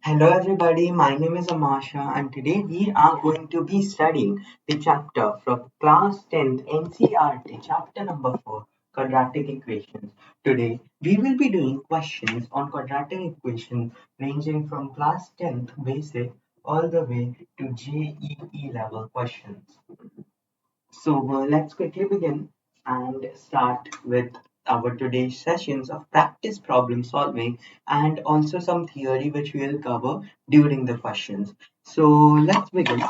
Hello everybody, my name is Amasha and today we are going to be studying the chapter from class 10th NCERT chapter number 4 quadratic equations. Today we will be doing questions on quadratic equations ranging from class 10th basic all the way to JEE level questions. So let's quickly begin and start with our today's sessions of practice problem solving and also some theory which we will cover during the questions. So let's begin.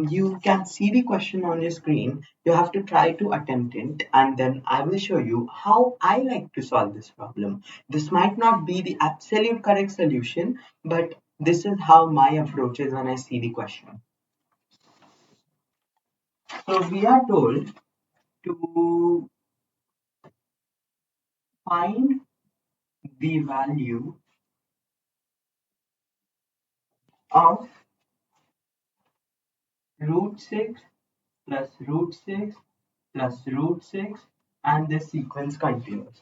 You can see the question on your screen. You have to try to attempt it and then I will show you how I like to solve this problem. This might not be the absolute correct solution, but this is how my approach is when I see the question. So we are told to find the value of root 6 plus root 6 plus root 6 and this sequence continues,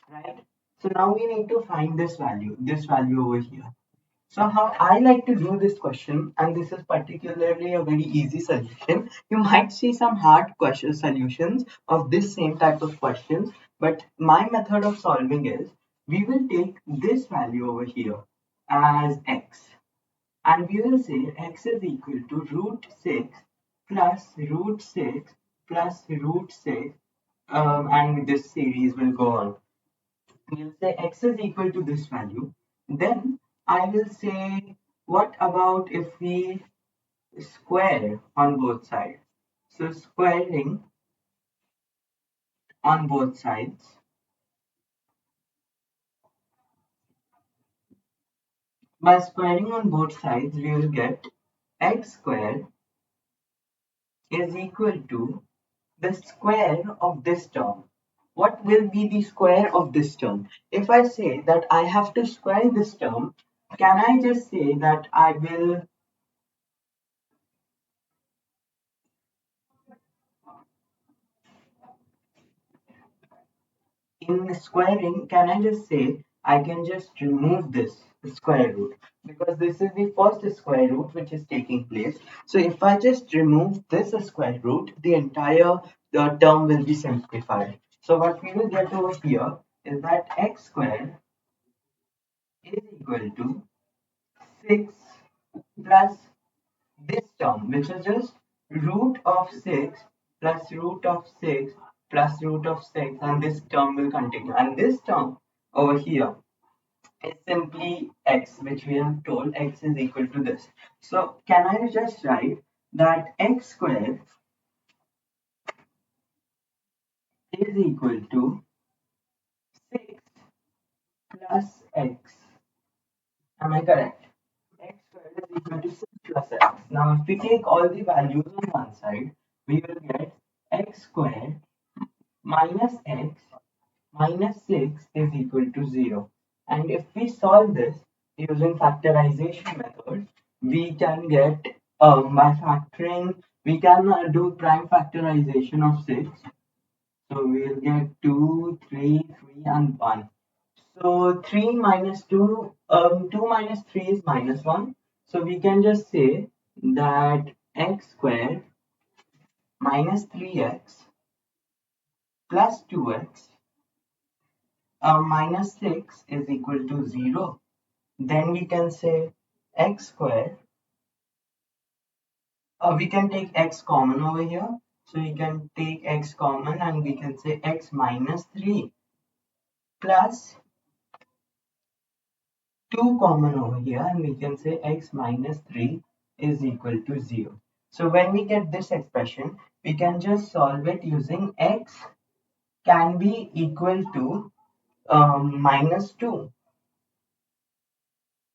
right? So now we need to find this value over here. So how I like to do this question, and this is particularly a very easy solution. You might see some hard question solutions of this same type of questions, but my method of solving is we will take this value over here as x. And we will say x is equal to root 6 plus root 6 plus root 6 and this series will go on. We'll say x is equal to this value. Then I will say what about if we square on both sides? So squaring on both sides. By squaring on both sides we will get x squared is equal to the square of this term. What will be the square of this term? If I say that I have to square this term, can I just say that I will, in squaring, can I just say I can just remove this square root because this is the first square root which is taking place. So if I just remove this square root, the entire term will be simplified. So what we will get over here is that x squared is equal to 6 plus this term, which is just root of 6 plus root of 6 plus root of 6, and this term will continue. And this term over here is simply x, which we have told x is equal to this. So, can I just write that x squared is equal to 6 plus x? Am I correct? X squared is equal to 6 plus x. Now, if we take all the values on one side, we will get x squared minus x minus 6 is equal to 0. And if we solve this using factorization method, we can get by factoring, we can do prime factorization of 6. So we'll get 2, 3, 3 and 1. So 3 minus 2, 2 minus 3 is minus 1. So we can just say that x squared minus 3x plus 2x minus 6 is equal to 0. Then we can say x squared. We can take x common over here. So we can take x common and we can say x minus 3 plus 2 common over here and we can say x minus 3 is equal to 0. So when we get this expression, we can just solve it using x can be equal to minus 2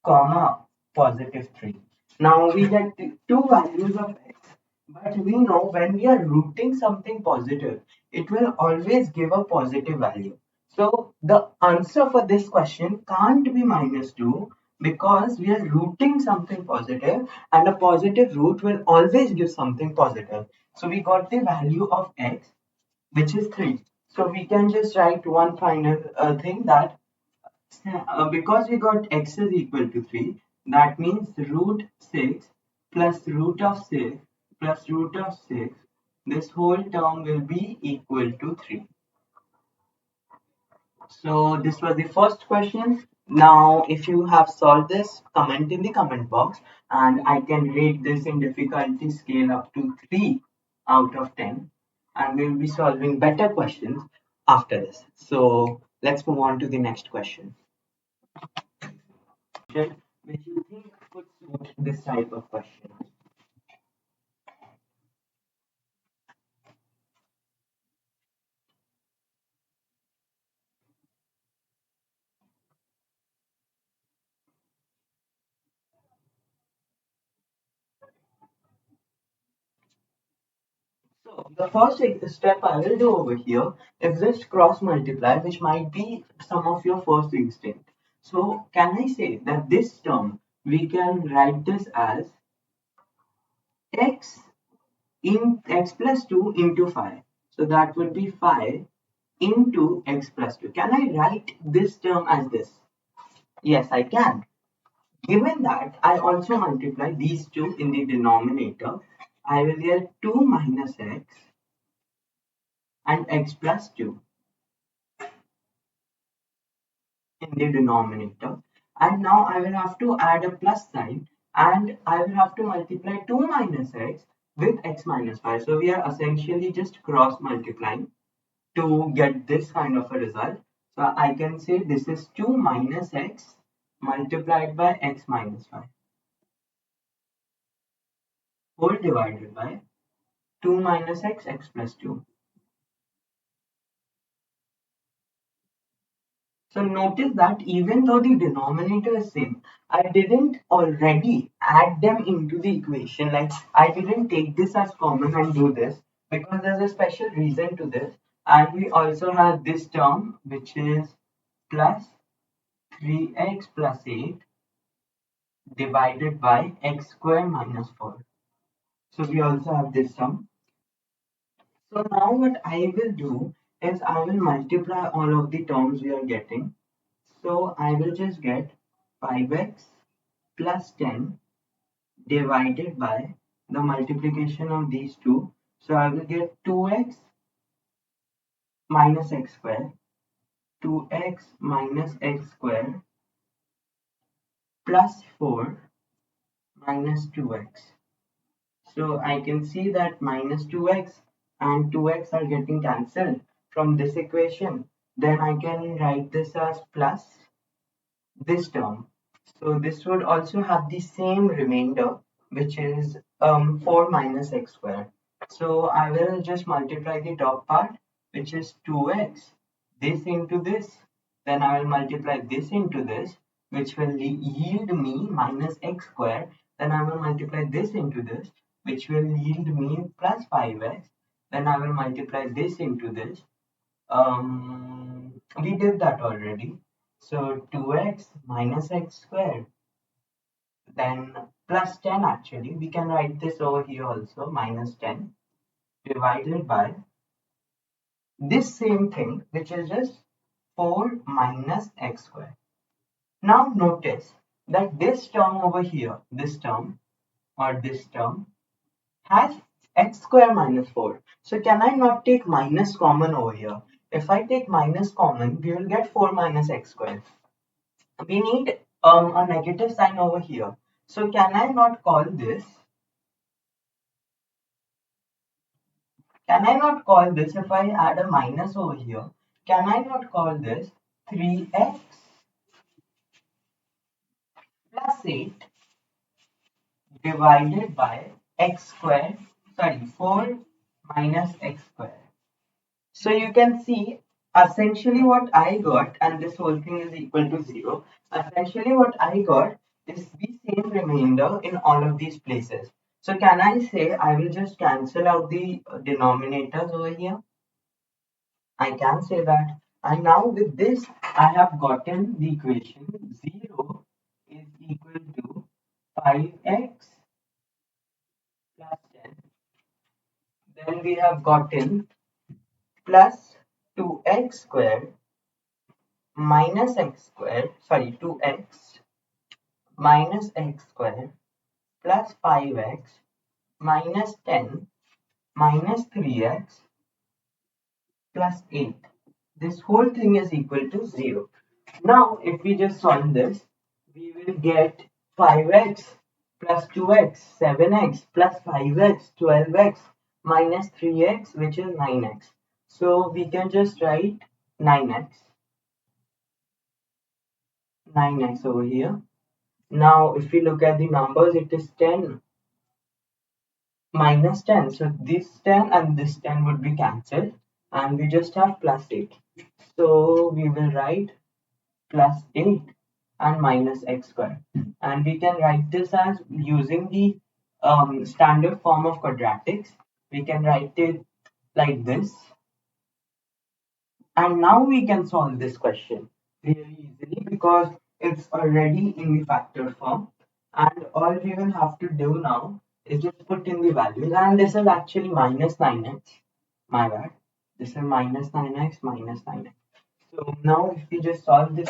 comma positive 3. Now we get two values of x, but we know when we are rooting something positive, it will always give a positive value. So the answer for this question can't be minus 2 because we are rooting something positive and a positive root will always give something positive. So we got the value of x, which is 3. So we can just write one final thing that because we got x is equal to 3, That means root 6 plus root of 6 plus root of 6. This whole term will be equal to 3. So this was the first question. Now if you have solved this, comment in the comment box and I can rate this in difficulty scale up to 3 out of 10 and we'll be solving better questions after this. So let's move on to the next question. Which you think could suit this type of question. So the first step I will do over here is just cross multiply, which might be some of your first instinct. So can I say that this term we can write this as x in x plus 2 into 5. So that would be 5 into x plus 2. Can I write this term as this? Yes, I can. Given that I also multiply these two in the denominator, I will get 2 minus x and x plus 2 in the denominator. And now I will have to add a plus sign and I will have to multiply 2 minus x with x minus 5. So we are essentially just cross multiplying to get this kind of a result. So I can say this is 2 minus x multiplied by x minus 5 whole divided by 2 minus x, x plus 2. So notice that even though the denominator is same, I didn't already add them into the equation. Like I didn't take this as common and do this because there's a special reason to this. And we also have this term which is plus 3x plus 8 divided by x square minus 4. So we also have this term. So now what I will do is I will multiply all of the terms we are getting. So I will just get 5x plus 10 divided by the multiplication of these two. So I will get 2x minus x square, 2x minus x square plus 4 minus 2x. So I can see that minus 2x and 2x are getting cancelled from this equation. Then I can write this as plus this term. So this would also have the same remainder, which is 4 minus x squared. So I will just multiply the top part, which is 2x, this into this. Then I will multiply this into this, which will yield me minus x squared. Then I will multiply this into this, which will yield me plus 5x. Then I will multiply this into this. We did that already. So 2x minus x squared, then plus 10 actually. We can write this over here also, minus 10 divided by this same thing, which is just 4 minus x squared. Now notice that this term over here, this term or this term has x square minus 4. So can I not take minus common over here? If I take minus common, we will get 4 minus x squared. We need a negative sign over here. So can I not call this? Can I not call this if I add a minus over here? Can I not call this 3x plus 8 divided by x squared? Sorry, 4 minus x squared. So you can see essentially what I got, and this whole thing is equal to 0. Essentially what I got is the same remainder in all of these places. So can I say I will just cancel out the denominators over here? I can say that. And now with this, I have gotten the equation 0 is equal to 5x plus 10. Then we have gotten plus 2x squared minus x squared, sorry, 2x minus x square plus 5x minus 10 minus 3x plus 8. This whole thing is equal to 0. Now, if we just solve this, we will get 5x plus 2x, 7x plus 5x, 12x minus 3x, which is 9x. So, we can just write 9x over here. Now, if we look at the numbers, it is 10 minus 10. So, this 10 and this 10 would be cancelled, and we just have plus 8. So, we will write plus 8 and minus x squared, and we can write this as using the standard form of quadratics. We can write it like this, and now we can solve this question really easily because it's already in the factor form, and all we will have to do now is just put in the values, and this is actually minus 9x, my bad, this is minus 9x minus 9x. So now if we just solve this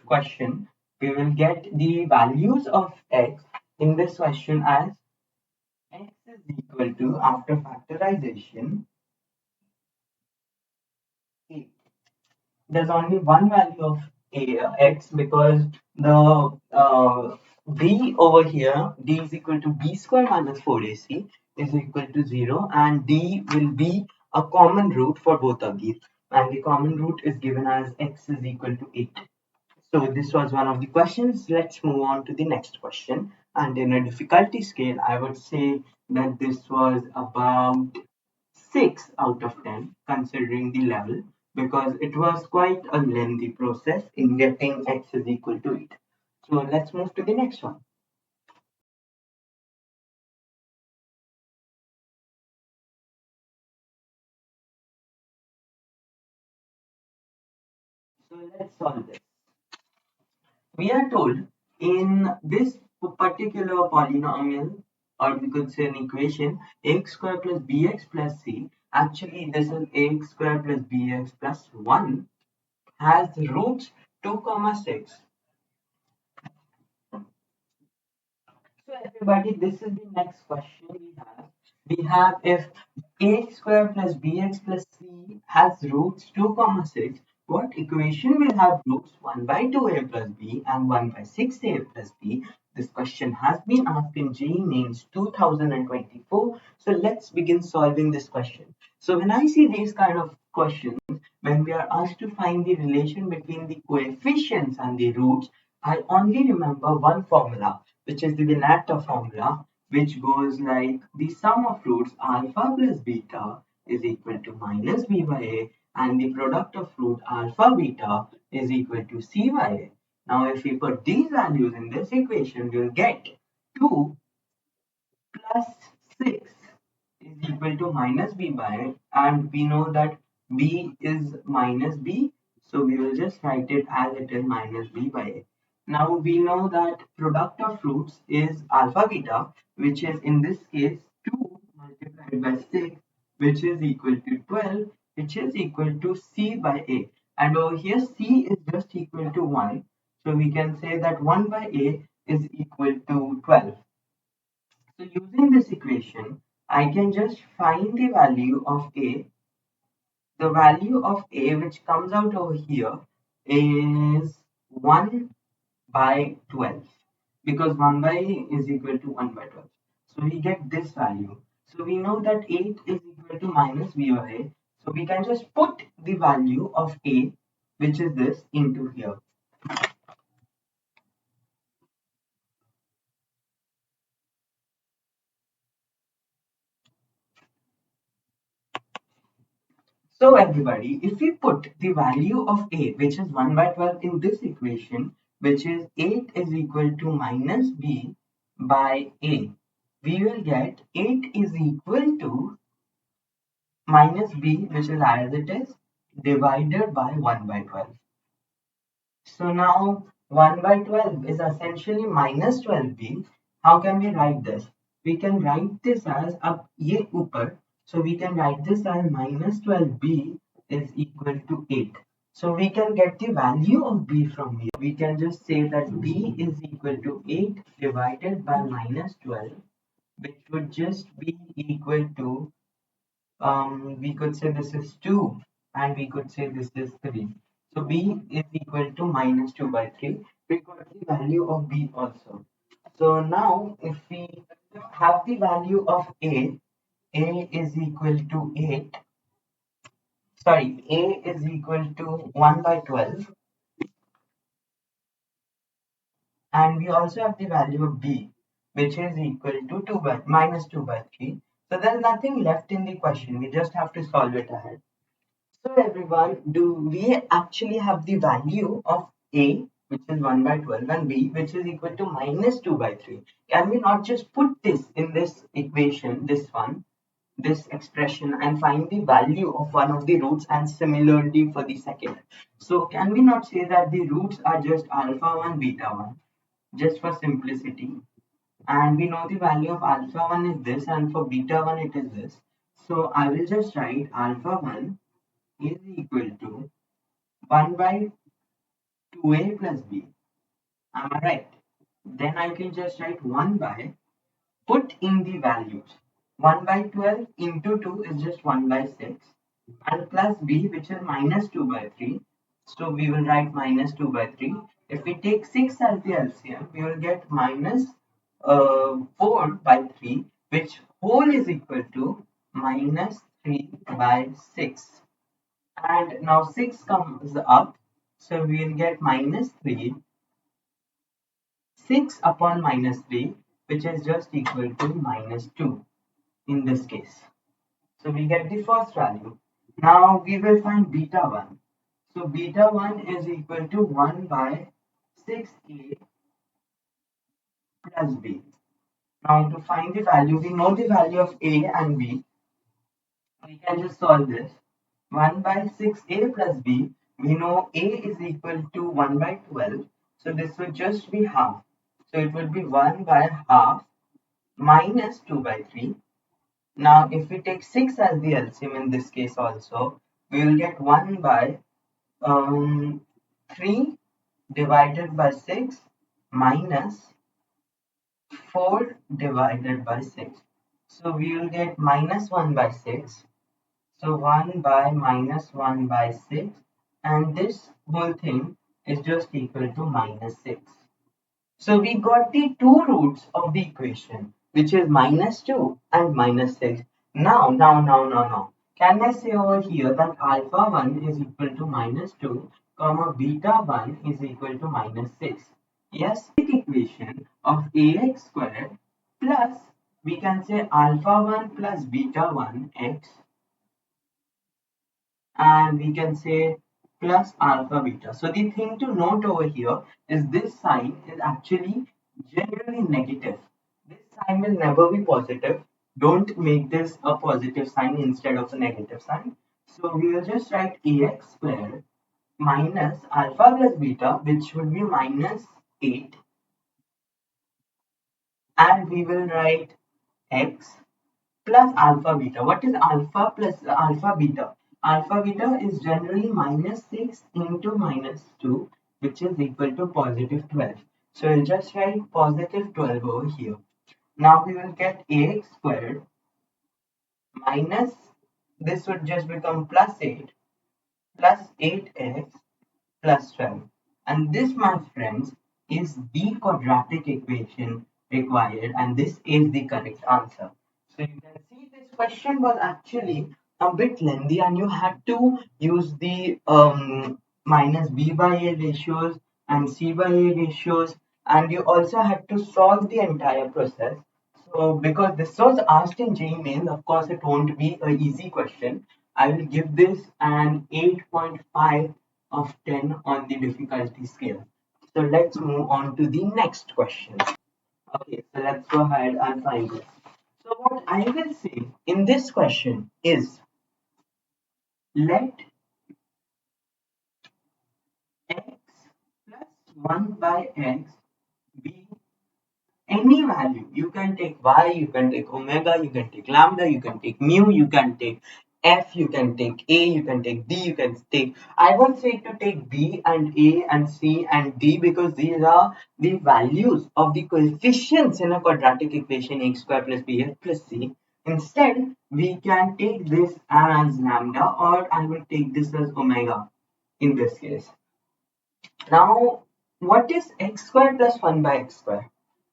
question, we will get the values of x in this question as x is equal to, after factorization, 8. There's only one value of x because the b over here, d is equal to b square minus 4ac is equal to 0, and d will be a common root for both of these, and the common root is given as x is equal to 8. So this was one of the questions. Let's move on to the next question. And in a difficulty scale, I would say that this was about 6 out of 10 considering the level, because it was quite a lengthy process in getting x is equal to 8. So let's move to the next one. So let's solve this. We are told in this particular polynomial, or we could say an equation, ax square plus bx plus c, actually this is ax square plus bx plus 1, has roots 2 comma 6. So everybody, this is the next question we have. We have if ax square plus bx plus c has roots 2 comma 6, what equation will have roots 1 by 2a plus b and 1 by 6a plus b? This question has been asked in JEE Mains 2024. So let's begin solving this question. So when I see these kind of questions, when we are asked to find the relation between the coefficients and the roots, I only remember one formula, which is the Venata formula, which goes like the sum of roots alpha plus beta is equal to minus b by a, and the product of root alpha beta is equal to c by a. Now if we put these values in this equation, we'll get 2 plus 6 is equal to minus b by a, and we know that b is minus b, so we will just write it as it is minus b by a. Now we know that product of roots is alpha beta, which is in this case 2 multiplied by 6, which is equal to 12, which is equal to c by a, and over here c is just equal to 1, so we can say that 1 by a is equal to 12. So using this equation, I can just find the value of a. The value of a which comes out over here is 1 by 12, because 1 by a is equal to 1 by 12. So we get this value. So we know that 8 is equal to minus b by a. So we can just put the value of a, which is this, into here. So everybody, if we put the value of a, which is 1 by 12 in this equation, which is 8 is equal to minus b by a, we will get 8 is equal to minus b, which is as it is, divided by 1 by 12. So now 1 by 12 is essentially minus 12b. How can we write this? We can write this as up ye upar. So we can write this as minus 12b is equal to 8. So we can get the value of b from here. We can just say that b is equal to 8 divided by minus 12, which would just be equal to, we could say this is 2 and we could say this is 3. So b is equal to minus 2 by 3. We got the value of b also. So now if we have the value of a is equal to 8. Sorry, a is equal to 1 by 12, and we also have the value of b, which is equal to 2 by minus 2 by 3. So there's nothing left in the question. We just have to solve it ahead. So everyone, do we actually have the value of a, which is 1 by 12, and b, which is equal to minus 2 by 3? Can we not just put this in this equation, this expression, and find the value of one of the roots, and similarly for the second? So can we not say that the roots are just alpha 1, beta 1, just for simplicity? And we know the value of alpha 1 is this, and for beta 1 it is this. So I will just write alpha 1 is equal to 1 by 2a plus b. Am I right? Then I can just write 1 by, put in the values. 1 by 12 into 2 is just 1 by 6, and plus b, which is minus 2 by 3. So we will write minus 2 by 3. If we take 6 as the LCM, we will get minus 4 by 3, which whole is equal to minus 3 by 6. And now 6 comes up, so we will get minus 3, 6 upon minus 3, which is just equal to minus 2 in this case. So we get the first value. Now we will find beta 1. So beta 1 is equal to 1 by 6a plus b. Now to find the value, we know the value of a and b. We can just solve this. 1 by 6a plus b, we know a is equal to 1 by 12. So this would just be half. So it would be 1 by half minus 2 by 3. Now if we take 6 as the LCM in this case also, we will get 1 by 3 divided by 6 minus 4 divided by 6. So we will get minus 1 by 6. So 1 by minus 1 by 6, and this whole thing is just equal to minus 6. So we got the two roots of the equation, which is minus 2 and minus 6. Now. Can I say over here that alpha 1 is equal to minus 2, comma beta 1 is equal to minus 6? Yes, the equation of ax squared plus, we can say alpha 1 plus beta 1 x, and we can say plus alpha beta. So the thing to note over here is this sign is actually generally negative. This sign will never be positive. Don't make this a positive sign instead of a negative sign. So we will just write ax squared minus alpha plus beta, which would be minus 8, and we will write x plus alpha beta. What is alpha plus alpha beta? Alpha beta is generally minus 6 into minus 2, which is equal to positive 12. So we'll just write positive 12 over here. Now we will get ax squared minus, this would just become plus 8 plus 8x plus 12. And this, my friends, is the quadratic equation required, and this is the correct answer. So you can see this question was actually a bit lengthy, and you had to use the minus b by a ratios and c by a ratios, and you also had to solve the entire process. So because this was asked in JEE Mains, of course it won't be an easy question. I will give this an 8.5 of 10 on the difficulty scale. So let's move on to the next question. Okay, so let's go ahead and find this. So what I will say in this question is, let x plus 1 by x be any value. You can take y, you can take omega, you can take lambda, you can take mu, you can take F, you can take A, you can take D, you can take. I won't say to take B and A and C and D because these are the values of the coefficients in a quadratic equation x square plus bx plus c. Instead, we can take this as lambda, or I will take this as omega in this case. Now, what is x square plus 1 by x square?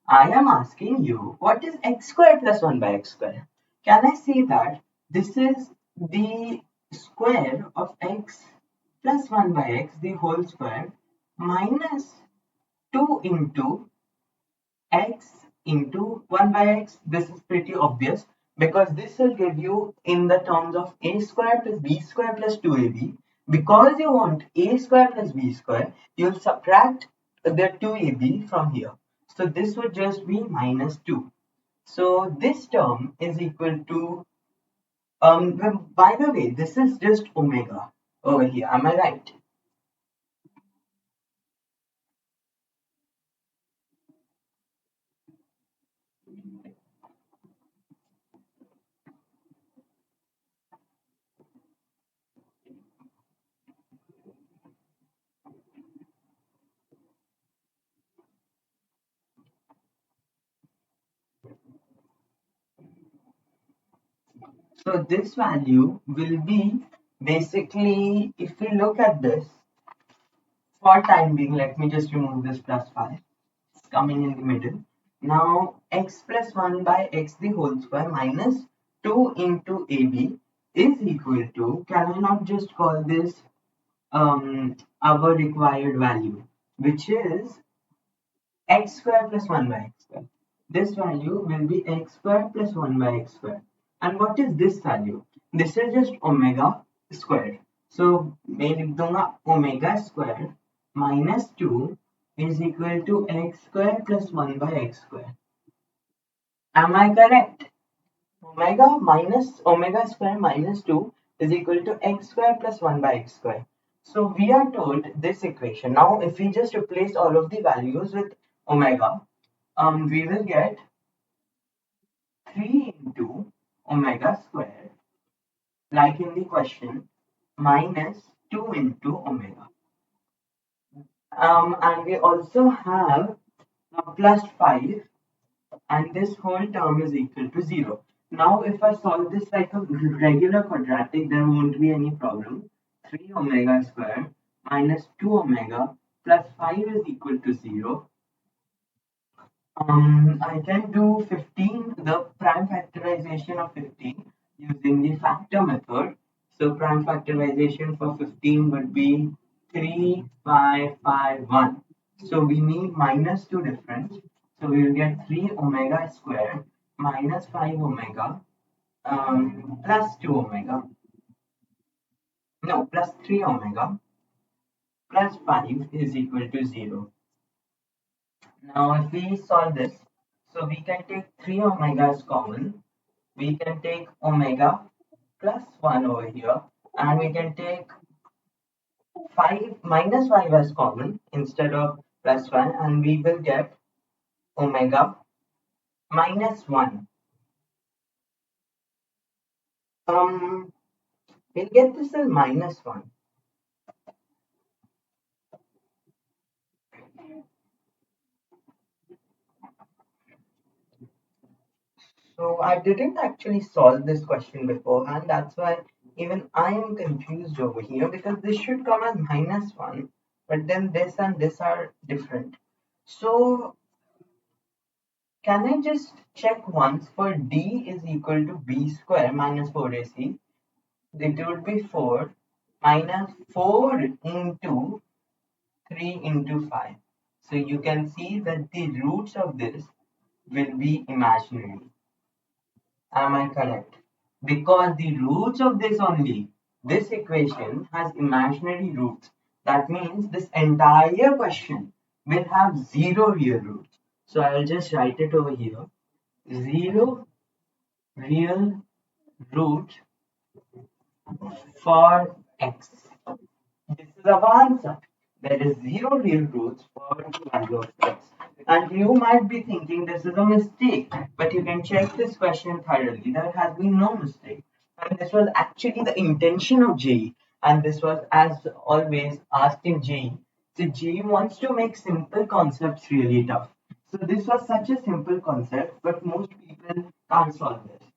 I am asking you, what is x square plus 1 by x square? Can I say that this is the square of x plus 1 by x, the whole square, minus 2 into x into 1 by x? This is pretty obvious because this will give you in the terms of a square plus b square plus 2ab. Because you want a square plus b square, you'll subtract the 2ab from here. So this would just be minus 2. So this term is equal to, by the way, this is just omega over here. Am I right? So this value will be basically, if we look at this, for time being, let me just remove this plus 5. It's coming in the middle. Now, x plus 1 by x the whole square minus 2 into ab is equal to, can I not just call this our required value, which is x square plus 1 by x square. This value will be x square plus 1 by x square. And what is this value? This is just omega squared. So मैं लिख दूंगा omega square minus 2 is equal to x square plus 1 by x square. Am I correct? Omega square minus 2 is equal to x square plus 1 by x square. So we are told this equation. Now if we just replace all of the values with omega, we will get 3 into omega square, like in the question, minus 2 into omega. And we also have plus 5, and this whole term is equal to 0. Now, if I solve this like a regular quadratic, there won't be any problem. 3 omega squared minus 2 omega plus 5 is equal to 0. I can do 15, the prime factorization of 15 using the factor method. So prime factorization for 15 would be 3, 5, 5, 1. So we need minus 2 difference. So we will get 3 omega squared minus 5 omega plus 2 omega. No, plus 3 omega plus 5 is equal to 0. Now if we solve this, so we can take 3 omega as common. We can take omega plus 1 over here, and we can take 5 minus 5 as common instead of plus 1, and we will get omega minus 1. Um, we'll get this as minus 1. So I didn't actually solve this question beforehand. That's why even I am confused over here, because this should come as minus 1, but then this and this are different. So can I just check once for D is equal to B square minus 4AC? It would be 4 minus 4 into 3 into 5. So you can see that the roots of this will be imaginary. Am I correct? Because the roots of this only, this equation has imaginary roots. That means this entire question will have 0 real roots. So I will just write it over here. 0 real root for x. This is our answer. There is 0 real roots for the value of x. And you might be thinking this is a mistake, but you can check this question thoroughly. There has been no mistake. And this was actually the intention of JEE, and this was as always asked in JEE. So JEE wants to make simple concepts really tough. So this was such a simple concept, but most people can't solve this.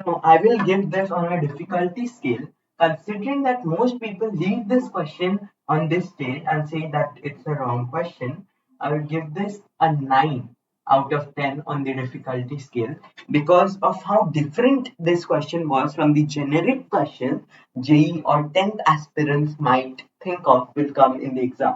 So I will give this on a difficulty scale, considering that most people leave this question on this stage and say that it's a wrong question. I will give this a 9 out of 10 on the difficulty scale because of how different this question was from the generic question JEE or 10th aspirants might think of will come in the exam.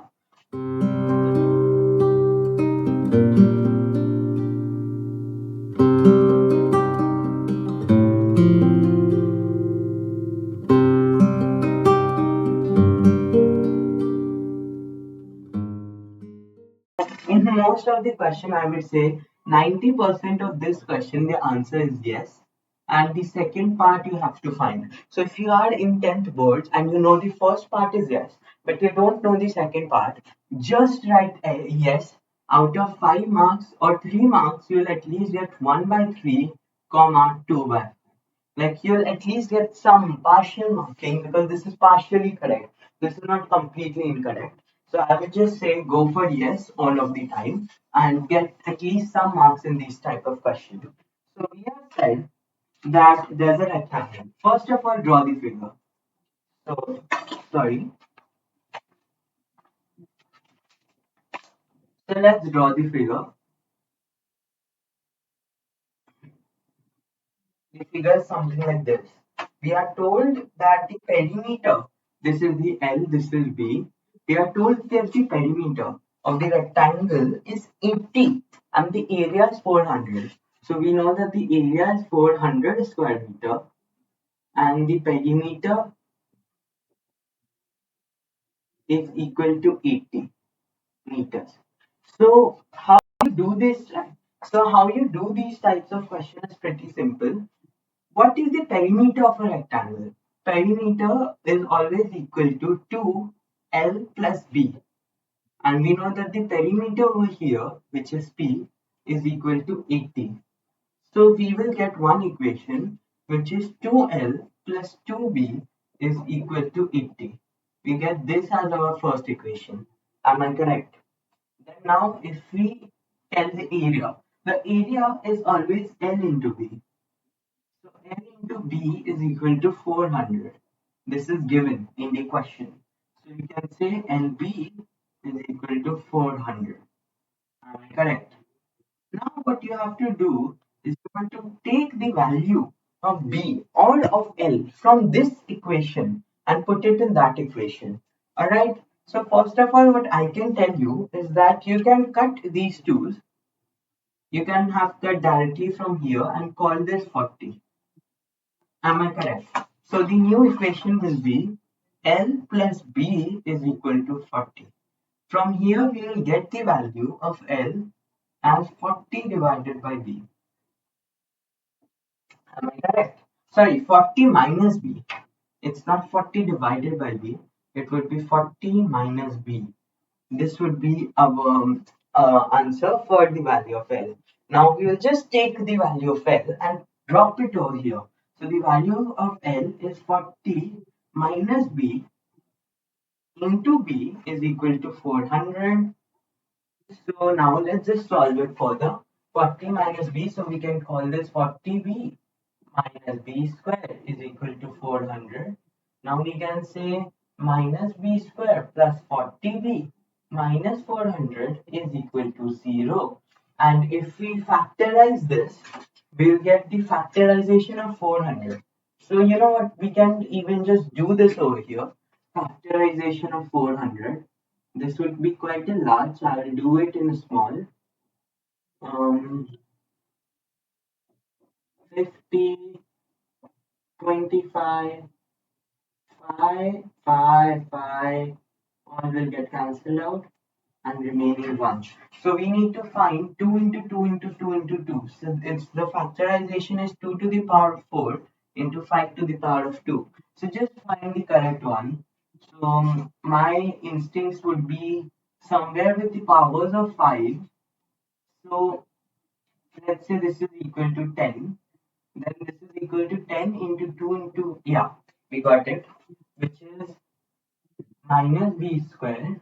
In most of the question, I would say 90% of this question, the answer is yes. And the second part you have to find. So if you are in 10th boards and you know the first part is yes, but you don't know the second part, just write a yes. Out of 5 marks or 3 marks, you'll at least get 1 by 3, comma 2 by 5. Like you'll at least get some partial marking because this is partially correct. This is not completely incorrect. So I would just say go for yes all of the time and get at least some marks in these type of questions. So we have said that there's a rectangle. First of all, draw the figure. So sorry. So let's draw the figure. The figure is something like this. We are told that the perimeter, this is the L, this is B. We are told that the perimeter of the rectangle is 80 and the area is 400. So we know that the area is 400 square meter and the perimeter is equal to 80 meters. So how you do this? So how you do these types of questions is pretty simple. What is the perimeter of a rectangle? Perimeter is always equal to 2L plus B. And we know that the perimeter over here, which is P, is equal to 80. So we will get one equation, which is 2L plus 2B is equal to 80. We get this as our first equation. Am I correct? Then now if we tell the area is always L into B. So N into B is equal to 400. This is given in the question. So you can say NB is equal to 400. Am I correct? Now what you have to do is you want to take the value of B or of L from this equation and put it in that equation. Alright. So first of all, what I can tell you is that you can cut these twos. You can have cut directly from here and call this 40. Am I correct? So the new equation will be L plus B is equal to 40. From here we will get the value of L as 40 divided by B. Am I correct? Sorry, 40 minus B. It's not 40 divided by B. It would be 40 minus B. This would be our answer for the value of L. Now we will just take the value of L and drop it over here. So the value of L is 40 minus B into B is equal to 400. So now let's just solve it further. 40 minus B, so we can call this 40B minus B square is equal to 400. Now we can say minus B square plus 40B minus 400 is equal to 0. And if we factorize this, we'll get the factorization of 400. So you know what, we can even just do this over here. Factorization of 400. This would be quite a large, I will do it in a small. 50, 25, 5, 5, 5, all will get cancelled out and remaining 1. So we need to find 2 into 2 into 2 into 2. So it's the factorization is 2 to the power of 4 into 5 to the power of 2. So just find the correct one. So my instincts would be somewhere with the powers of 5. So let's say this is equal to 10. Then this is equal to 10 into 2 into, yeah, we got it, which is minus b square.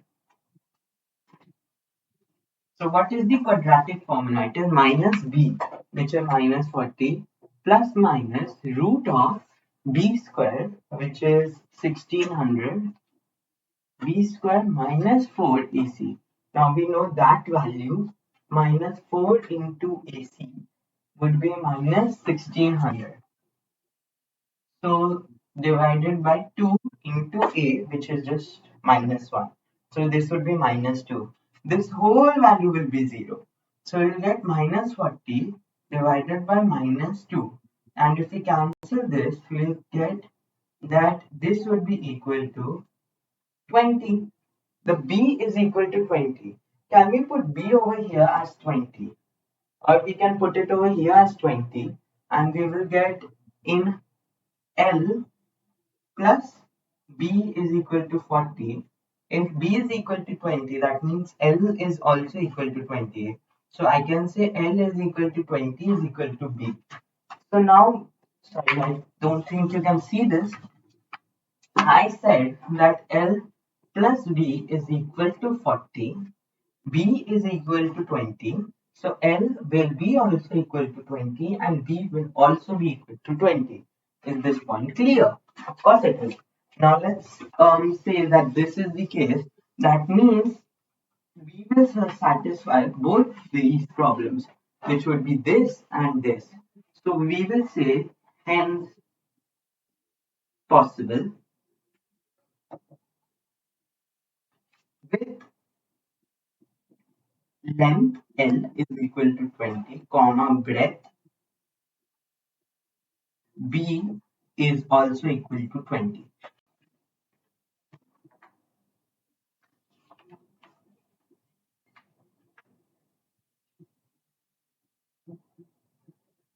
So what is the quadratic formula? It is minus b, which is minus 40, plus minus root of b square, which is 1600, b square minus 4 ac. Now we know that value minus 4 into ac would be minus 1600. So divided by 2 into a, which is just minus 1. So this would be minus 2. This whole value will be 0. So you'll get minus 40 divided by minus 2. And if we cancel this, we'll get that this would be equal to 20. The b is equal to 20. Can we put b over here as 20? Or we can put it over here as 20, and we will get in L plus b is equal to 40. If b is equal to 20, that means L is also equal to 20. So I can say L is equal to 20 is equal to b. So now, sorry, I don't think you can see this. I said that L plus b is equal to 40, b is equal to 20. So L will be also equal to 20 and b will also be equal to 20. Is this point clear? Of course it is. Now let's say that this is the case. That means we will satisfy both these problems, which would be this and this. So we will say hence possible with length L is equal to 20, comma breadth B is also equal to 20.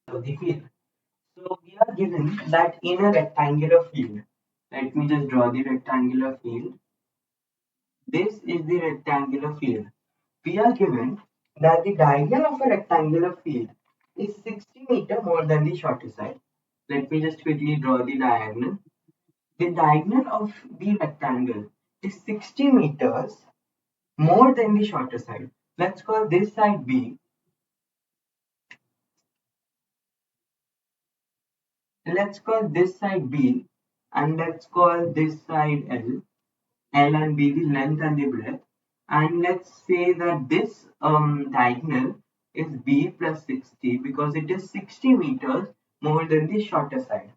So the field. So we are given that in a rectangular field. Let me just draw the rectangular field. This is the rectangular field. We are given that the diagonal of a rectangular field is 60 meter more than the shorter side. Let me just quickly draw the diagonal. The diagonal of the rectangle is 60 meters more than the shorter side. Let's call this side B. Let's call this side B and let's call this side L. L and B the length and the breadth. And let's say that this diagonal is B plus 60 because it is 60 meters more than the shorter side.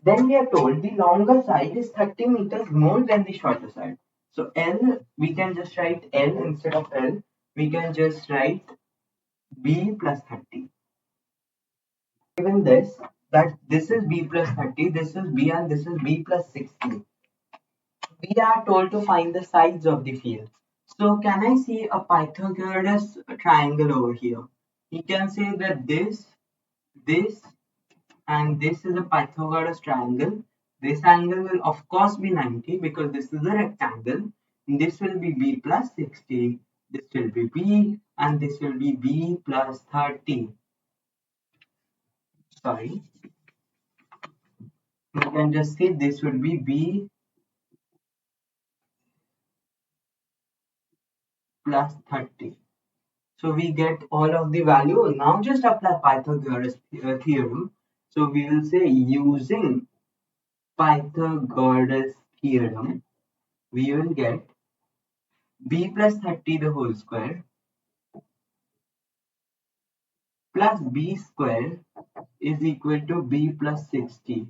Then we are told the longer side is 30 meters more than the shorter side. So L, we can just write L instead of L. We can just write B plus 30. Given this, that this is B plus 30, this is B and this is B plus 60. We are told to find the sides of the field. So can I see a Pythagoras triangle over here? You can say that this and this is a Pythagoras triangle. This angle will of course be 90 because this is a rectangle. This will be B plus 60. This will be B and this will be B plus 30. Sorry. You can just say this would be B plus 30. So we get all of the value. Now just apply Pythagoras theorem. So we will say using Pythagoras theorem, we will get b plus 30 the whole square plus b square is equal to b plus 60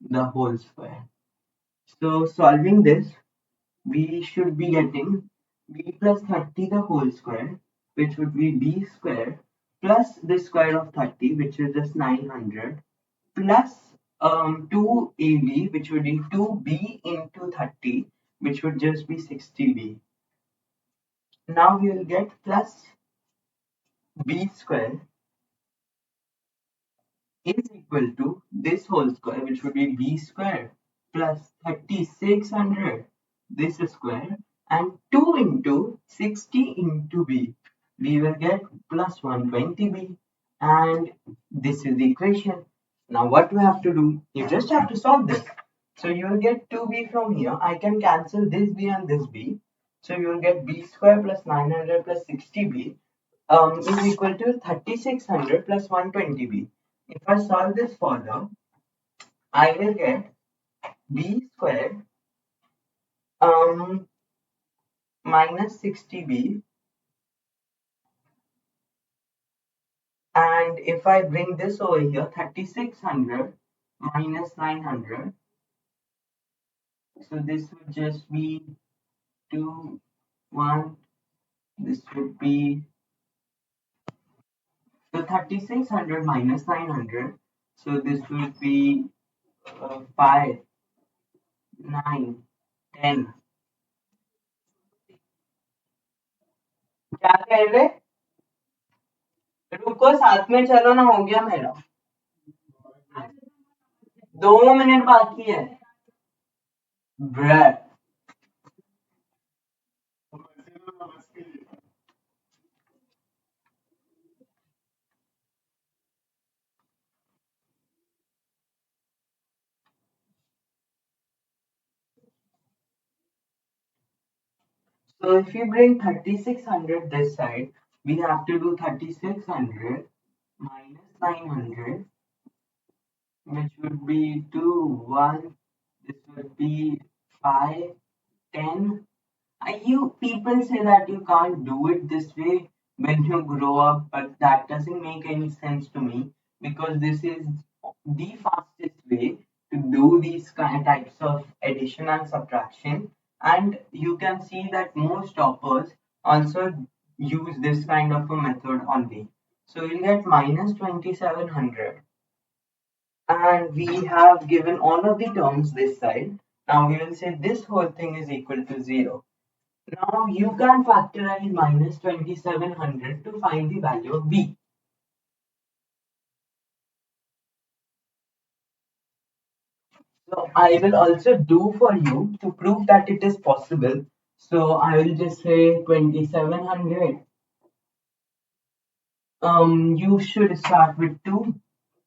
the whole square. So solving this, we should be getting b plus 30 the whole square, which would be b square plus the square of 30, which is just 900, plus 2ab, which would be 2b into 30, which would just be 60b. Now we will get plus b square is equal to this whole square, which would be b square plus 3600 this square and 2 into 60 into b. We will get plus 120b and this is the equation. Now what we have to do, you just have to solve this. So you will get 2b from here. I can cancel this b and this b. So you will get b square plus 900 plus 60b is equal to 3600 plus 120b. If I solve this further, I will get b square um, minus 60b, and if I bring this over here, 3600 minus 900, so this would just be 2, 1, this would be, so 3600 minus 900, so this would be 5, 9, 10. क्या कह रहे? रुको साथ में चलो ना, हो गया मेरा 2 मिनट बाकी है bread. So if you bring 3600 this side, we have to do 3600 minus 900, which would be 2, 1, this would be 5, 10. You people say that you can't do it this way when you grow up, but that doesn't make any sense to me because this is the fastest way to do these types of addition and subtraction. And you can see that most toppers also use this kind of a method only. So you'll get minus 2700. And we have given all of the terms this side. Now we will say this whole thing is equal to 0. Now you can factorize minus 2700 to find the value of b. So I will also do for you to prove that it is possible. So I will just say 2700. You should start with 2.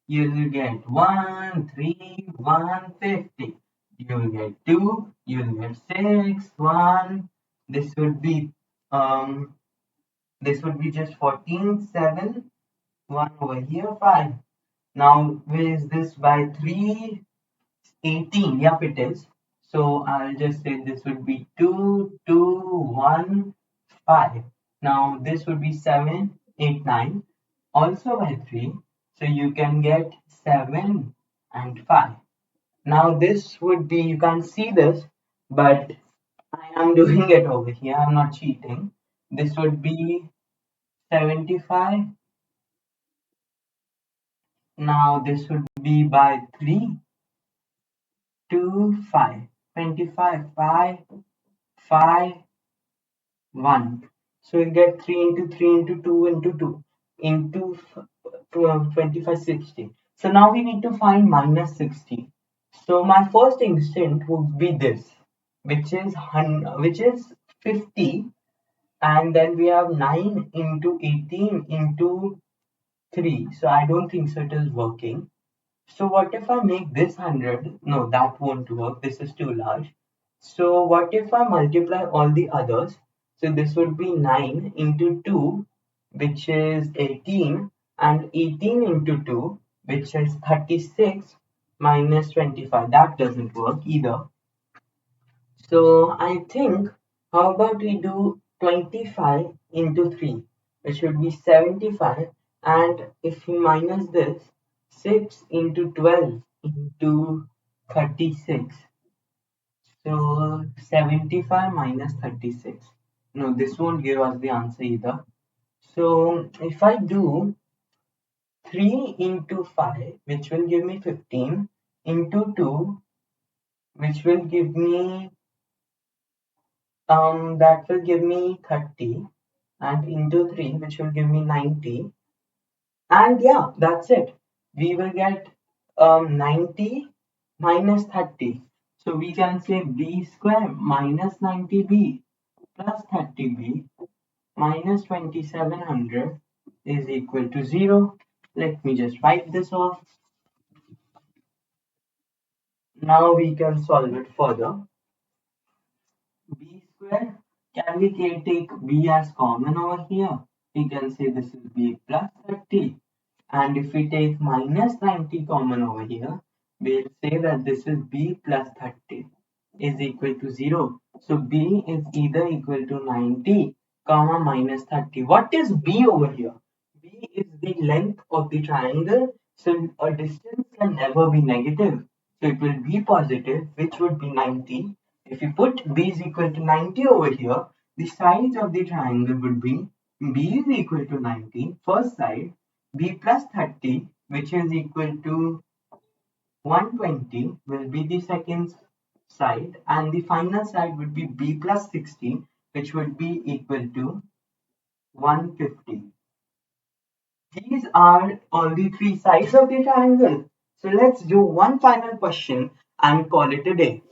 You'll get 1, 3, 150. You'll get 2. You'll get 6, 1. This would be um just 14, 7, 1 over here, 5. Now, is this by 3? 18. Yep, it is. So I'll just say this would be 2, 2, 1, 5. Now, this would be 7, 8, 9. Also by 3. So you can get 7 and 5. Now, this would be, you can't see this, but I am doing it over here. I'm not cheating. This would be 75. Now, this would be by 3. 2, 5, 25, 5, 5, 1. So you get 3 into 3 into 2 into 2 into 25, 60. So now we need to find minus 60. So my first instinct would be this, which is 50, and then we have 9 into 18 into 3. So I don't think so it is working. So what if I make this 100? No, that won't work. This is too large. So what if I multiply all the others? So this would be 9 into 2, which is 18, and 18 into 2, which is 36, minus 25. That doesn't work either. So I think, how about we do 25 into 3, which would be 75, and if we minus this, 6 into 12 into 36. So 75 minus 36. No, this won't give us the answer either. So if I do 3 into 5, which will give me 15, into 2, which will give me that will give me 30, and into 3, which will give me 90. And yeah, that's it. We will get 90 minus 30. So we can say b square minus 90b plus 30b minus 2700 is equal to 0. Let me just write this off. Now we can solve it further. B square, can we take B as common over here? We can say this is B plus 30. And if we take minus 90 common over here, we'll say that this is B plus 30 is equal to 0. So B is either equal to 90 comma minus 30. What is B over here? B is the length of the triangle. So a distance can never be negative. So it will be positive, which would be 90. If you put B is equal to 90 over here, the sides of the triangle would be B is equal to 90, first side, B plus 30, which is equal to 120, will be the second side, and the final side would be B plus 60, which would be equal to 150. These are all the three sides of the triangle. So let's do one final question and call it a day.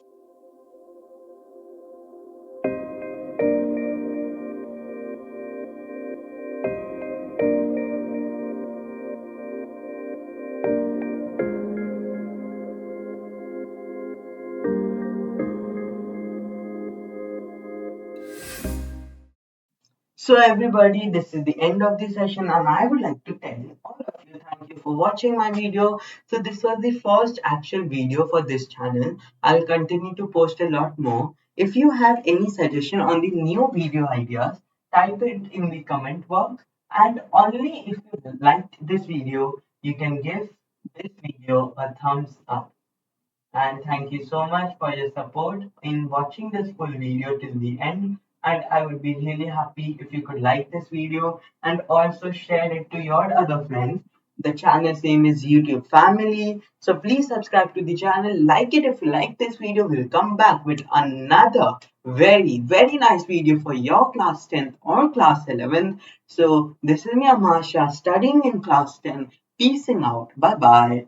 So everybody, this is the end of the session and I would like to tell all of you thank you for watching my video. So this was the first actual video for this channel. I'll continue to post a lot more. If you have any suggestion on the new video ideas, type it in the comment box, and only if you liked this video, you can give this video a thumbs up. And thank you so much for your support in watching this full video till the end, and I would be really happy if you could like this video and also share it to your other friends. The channel's name is YouTube Family, so please subscribe to the channel, like it if you like this video. We'll come back with another very nice video for your class 10th or class 11th. So this is me Amasha studying in class 10. Peacing out. Bye bye.